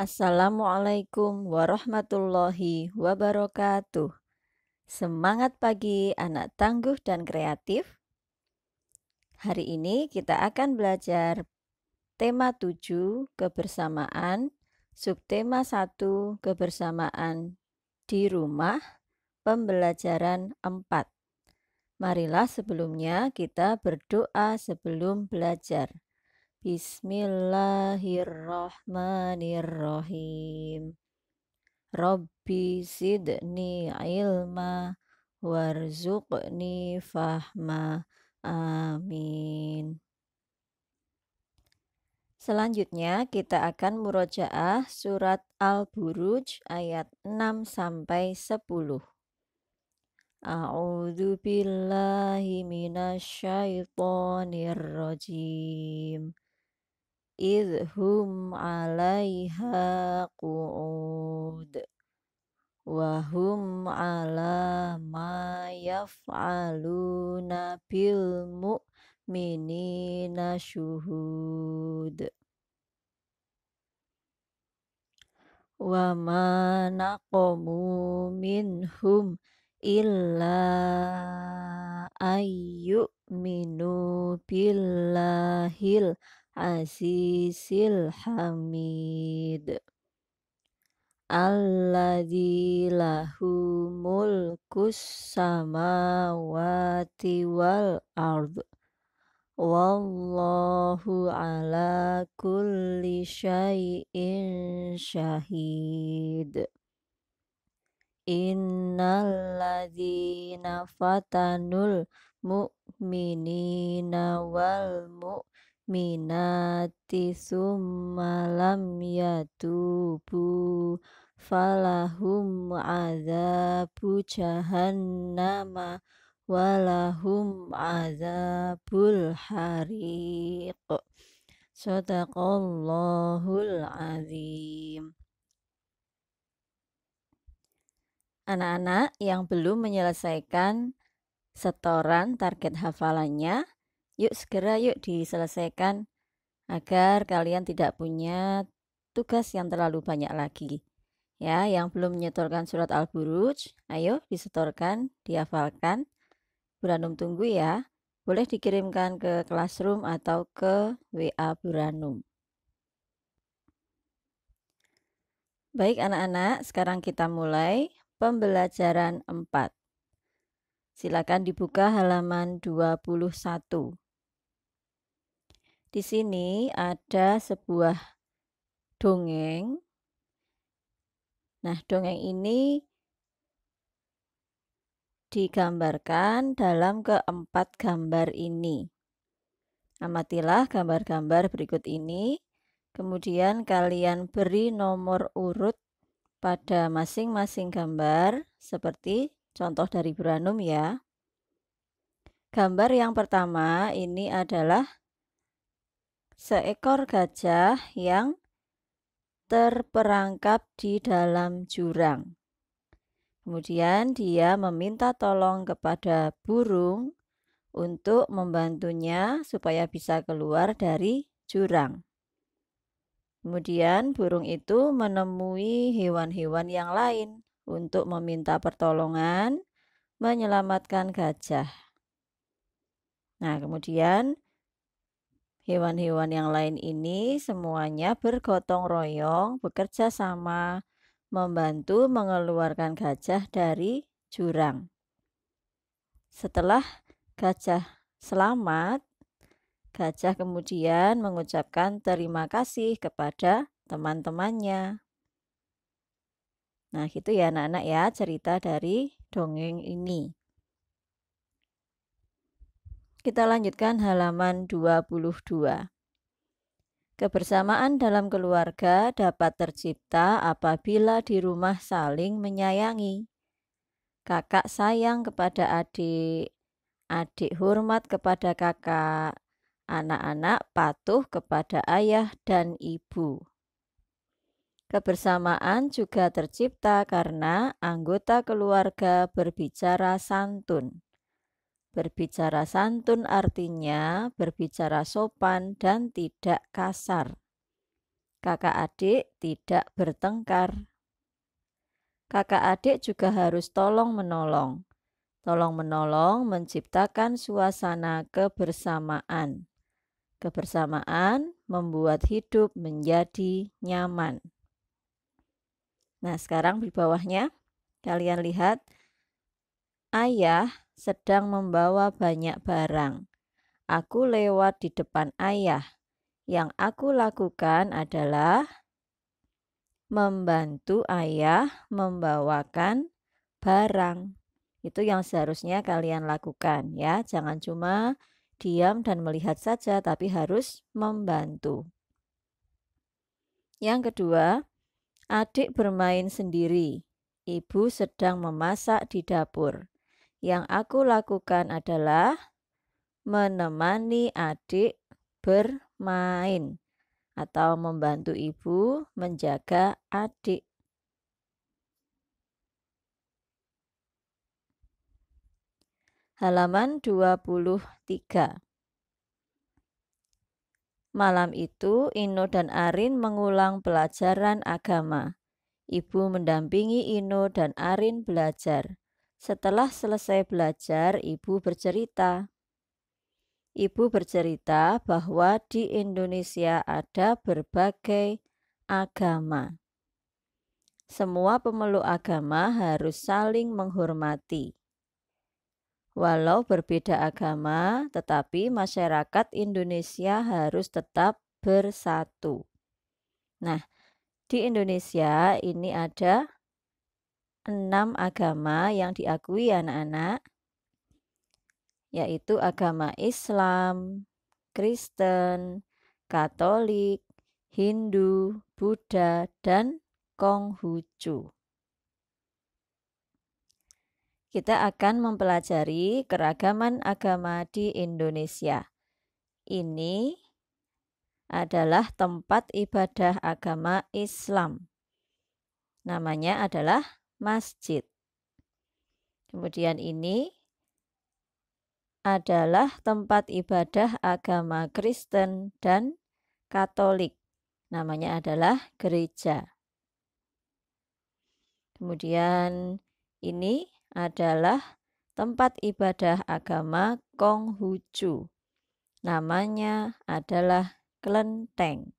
Assalamualaikum warahmatullahi wabarakatuh. Semangat pagi anak tangguh dan kreatif. Hari ini kita akan belajar tema 7 kebersamaan, subtema 1 kebersamaan di rumah, pembelajaran 4. Marilah sebelumnya kita berdoa sebelum belajar. Bismillahirrahmanirrahim. Rabbi zidni ilma warzuqni fahma. Amin. Selanjutnya kita akan murojaah surat Al-Buruj ayat 6 sampai 10. A'udzu billahi minasyaitonir rajim. Idhum 'alaiha qu'ud wa hum 'ala ma yaf'aluna bil mu'minina syuhud. Wa ma naqamu minhum illa ayyuminu billahil azizil hamid. Alladzi lahu mulkus samawati wal ard. Wallahu ala kulli syai'in syahid. Innal ladzina fatanul mu'minina wal mu'minati summa lam yatubu falahum adzabu jahannama walahum adzabul hariq. Shadaqallahul azim. Anak-anak yang belum menyelesaikan setoran target hafalannya, yuk segera diselesaikan agar kalian tidak punya tugas yang terlalu banyak lagi. Ya, yang belum menyetorkan surat Al-Buruj, ayo disetorkan, dihafalkan. Buranum tunggu ya. Boleh dikirimkan ke Classroom atau ke WA Buranum. Baik anak-anak, sekarang kita mulai pembelajaran 4. Silakan dibuka halaman 21. Di sini ada sebuah dongeng. Nah, dongeng ini digambarkan dalam keempat gambar ini. Amatilah gambar-gambar berikut ini. Kemudian kalian beri nomor urut pada masing-masing gambar seperti contoh dari Buranum ya. Gambar yang pertama ini adalah seekor gajah yang terperangkap di dalam jurang. Kemudian dia meminta tolong kepada burung untuk membantunya supaya bisa keluar dari jurang. Kemudian burung itu menemui hewan-hewan yang lain untuk meminta pertolongan menyelamatkan gajah. Nah, kemudian hewan-hewan yang lain ini semuanya bergotong royong, bekerja sama, membantu mengeluarkan gajah dari jurang. Setelah gajah selamat, gajah kemudian mengucapkan terima kasih kepada teman-temannya. Nah, gitu ya anak-anak ya cerita dari dongeng ini. Kita lanjutkan halaman 22. Kebersamaan dalam keluarga dapat tercipta apabila di rumah saling menyayangi. Kakak sayang kepada adik, adik hormat kepada kakak, anak-anak patuh kepada ayah dan ibu. Kebersamaan juga tercipta karena anggota keluarga berbicara santun. Berbicara santun artinya berbicara sopan dan tidak kasar. Kakak adik tidak bertengkar. Kakak adik juga harus tolong-menolong. Tolong-menolong menciptakan suasana kebersamaan. Kebersamaan membuat hidup menjadi nyaman. Nah, sekarang di bawahnya kalian lihat ayah sedang membawa banyak barang. Aku lewat di depan ayah. Yang aku lakukan adalah membantu ayah membawakan barang. Itu yang seharusnya kalian lakukan ya. Jangan cuma diam dan melihat saja, tapi harus membantu. Yang kedua, adik bermain sendiri. Ibu sedang memasak di dapur. Yang aku lakukan adalah menemani adik bermain atau membantu ibu menjaga adik. Halaman 23. Malam itu, Ino dan Arin mengulang pelajaran agama. Ibu mendampingi Ino dan Arin belajar. Setelah selesai belajar, ibu bercerita. Ibu bercerita bahwa di Indonesia ada berbagai agama. Semua pemeluk agama harus saling menghormati. Walau berbeda agama, tetapi masyarakat Indonesia harus tetap bersatu. Nah, di Indonesia ini ada 6 agama yang diakui anak-anak, yaitu agama Islam, Kristen, Katolik, Hindu, Buddha, dan Konghucu. Kita akan mempelajari keragaman agama di Indonesia. Ini adalah tempat ibadah agama Islam. Namanya adalah masjid. Kemudian ini adalah tempat ibadah agama Kristen dan Katolik. Namanya adalah gereja. Kemudian ini adalah tempat ibadah agama Konghucu. Namanya adalah kelenteng.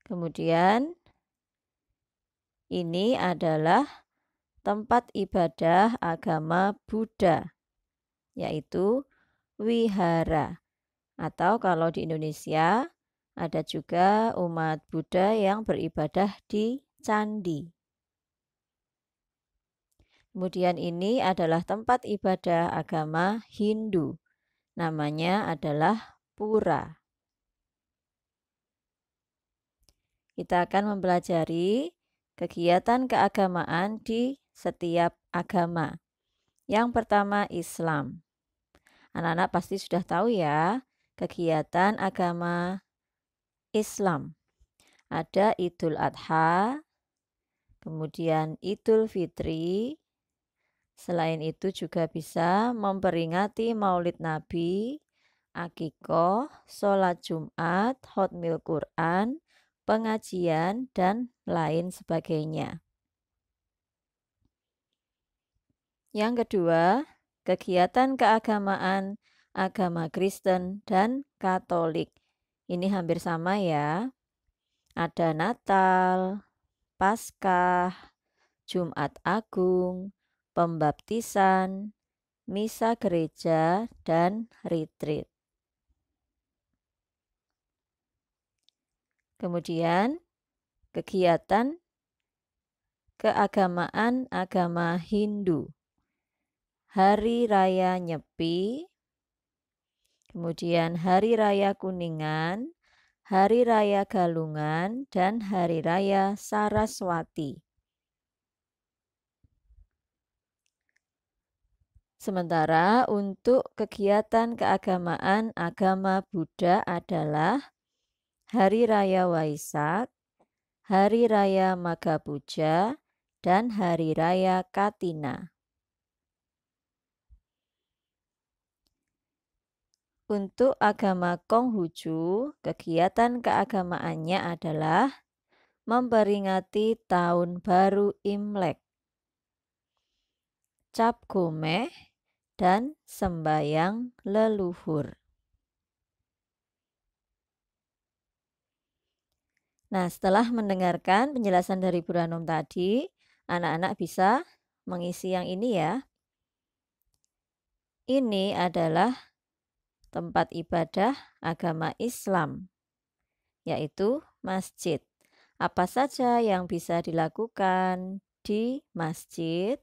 Kemudian ini adalah tempat ibadah agama Buddha, yaitu wihara. Atau kalau di Indonesia ada juga umat Buddha yang beribadah di candi. Kemudian ini adalah tempat ibadah agama Hindu. Namanya adalah pura. Kita akan mempelajari kegiatan keagamaan di setiap agama. Yang pertama Islam. Anak-anak pasti sudah tahu ya, kegiatan agama Islam. Ada Idul Adha, kemudian Idul Fitri. Selain itu juga bisa memperingati Maulid Nabi, akikoh, sholat Jumat, khotmil Quran, pengajian, dan lain sebagainya. Yang kedua, kegiatan keagamaan agama Kristen dan Katolik. Ini hampir sama ya. Ada Natal, Paskah, Jumat Agung, pembaptisan, misa gereja, dan retreat. Kemudian, kegiatan keagamaan agama Hindu. Hari Raya Nyepi, kemudian Hari Raya Kuningan, Hari Raya Galungan, dan Hari Raya Saraswati. Sementara untuk kegiatan keagamaan agama Buddha adalah Hari Raya Waisak, Hari Raya Magha Puja, dan Hari Raya Katina. Untuk agama Konghucu, kegiatan keagamaannya adalah memperingati tahun baru Imlek, cap gomeh, dan sembayang leluhur. Nah, setelah mendengarkan penjelasan dari Bu Ranum tadi, anak-anak bisa mengisi yang ini ya. Ini adalah tempat ibadah agama Islam, yaitu masjid. Apa saja yang bisa dilakukan di masjid?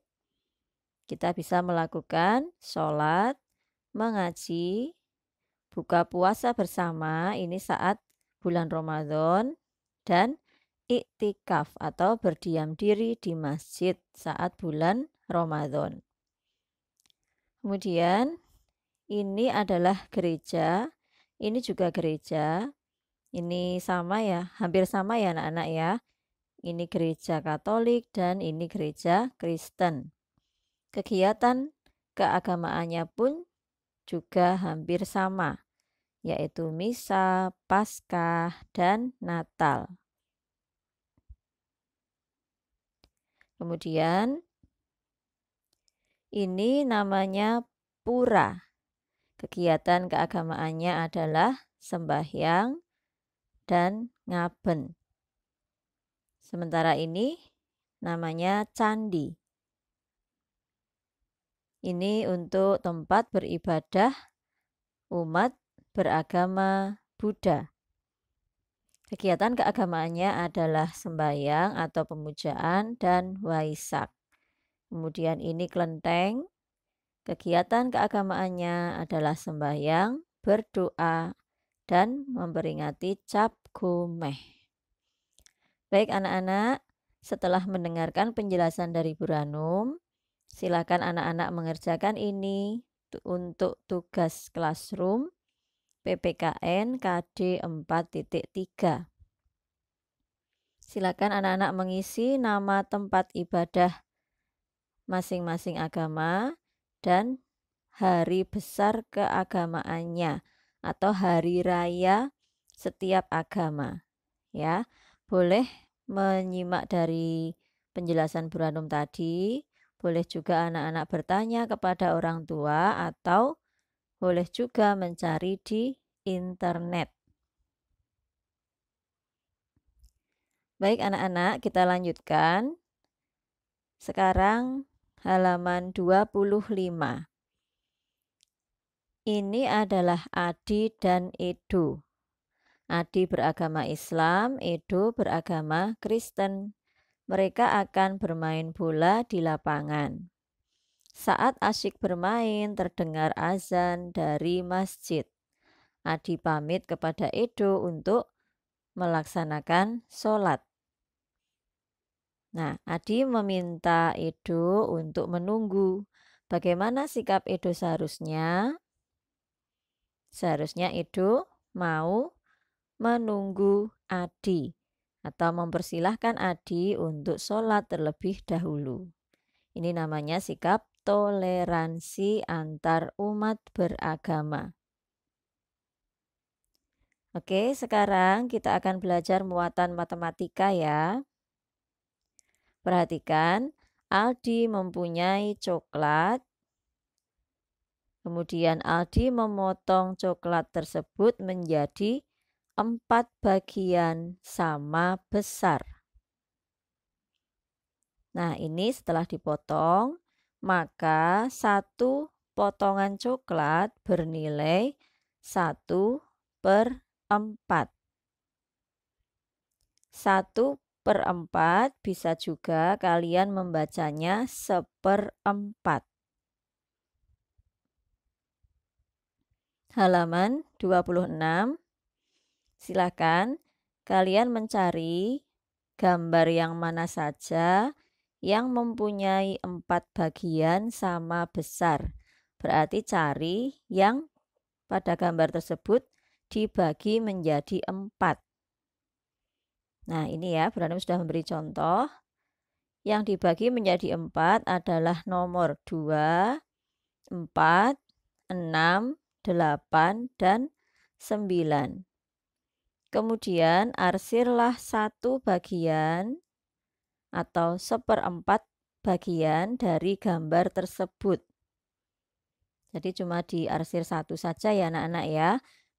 Kita bisa melakukan sholat, mengaji, buka puasa bersama, ini saat bulan Ramadan, dan iktikaf atau berdiam diri di masjid saat bulan Ramadan. Kemudian ini adalah gereja, ini juga gereja. Ini sama ya, hampir sama ya anak-anak ya. Ini gereja Katolik dan ini gereja Kristen. Kegiatan keagamaannya pun juga hampir sama, yaitu misa, Paskah, dan Natal. Kemudian ini namanya pura. Kegiatan keagamaannya adalah sembahyang dan ngaben. Sementara ini namanya candi. Ini untuk tempat beribadah umat beragama Buddha. Kegiatan keagamaannya adalah sembahyang atau pemujaan dan waisak. Kemudian ini kelenteng. Kegiatan keagamaannya adalah sembahyang, berdoa, dan memperingati cap gomeh. Baik anak-anak, setelah mendengarkan penjelasan dari Bu Ranum, silakan anak-anak mengerjakan ini untuk tugas classroom PPKN KD 4.3. Silakan anak-anak mengisi nama tempat ibadah masing-masing agama dan hari besar keagamaannya atau hari raya setiap agama. Ya, boleh menyimak dari penjelasan Bu Ranum tadi. Boleh juga anak-anak bertanya kepada orang tua atau boleh juga mencari di internet. Baik anak-anak, kita lanjutkan. Sekarang halaman 25. Ini adalah Adi dan Edo. Adi beragama Islam, Edo beragama Kristen. Mereka akan bermain bola di lapangan. Saat asyik bermain, terdengar azan dari masjid. Adi pamit kepada Edo untuk melaksanakan sholat. Nah, Adi meminta Edo untuk menunggu. Bagaimana sikap Edo seharusnya? Seharusnya Edo mau menunggu Adi atau mempersilahkan Adi untuk sholat terlebih dahulu. Ini namanya sikap toleransi antar umat beragama. Oke, sekarang kita akan belajar muatan matematika ya. Perhatikan, Aldi mempunyai coklat. Kemudian Aldi memotong coklat tersebut menjadi 4 bagian sama besar. Nah, ini setelah dipotong, maka satu potongan coklat bernilai 1/4. 1/4 bisa juga kalian membacanya 1/4. Halaman 26. Silakan kalian mencari gambar yang mana saja yang mempunyai 4 bagian sama besar. Berarti cari yang pada gambar tersebut dibagi menjadi 4. Nah, ini ya, Bu Ranum sudah memberi contoh. Yang dibagi menjadi 4 adalah nomor 2, 4, 6, 8, dan 9. Kemudian arsirlah 1 bagian atau 1/4 bagian dari gambar tersebut. Jadi cuma diarsir 1 saja ya anak-anak ya.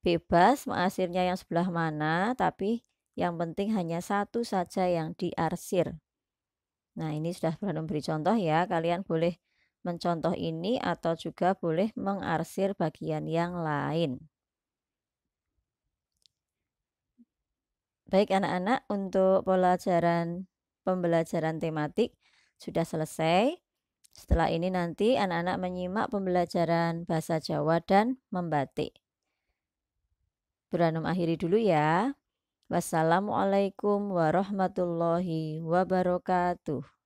Bebas mengarsirnya yang sebelah mana, tapi yang penting hanya 1 saja yang diarsir. Nah, ini sudah memberi contoh ya. Kalian boleh mencontoh ini atau juga boleh mengarsir bagian yang lain. Baik anak-anak, untuk pembelajaran tematik sudah selesai. Setelah ini nanti anak-anak menyimak pembelajaran bahasa Jawa dan membatik. Buranum akhiri dulu ya. Wassalamualaikum warahmatullahi wabarakatuh.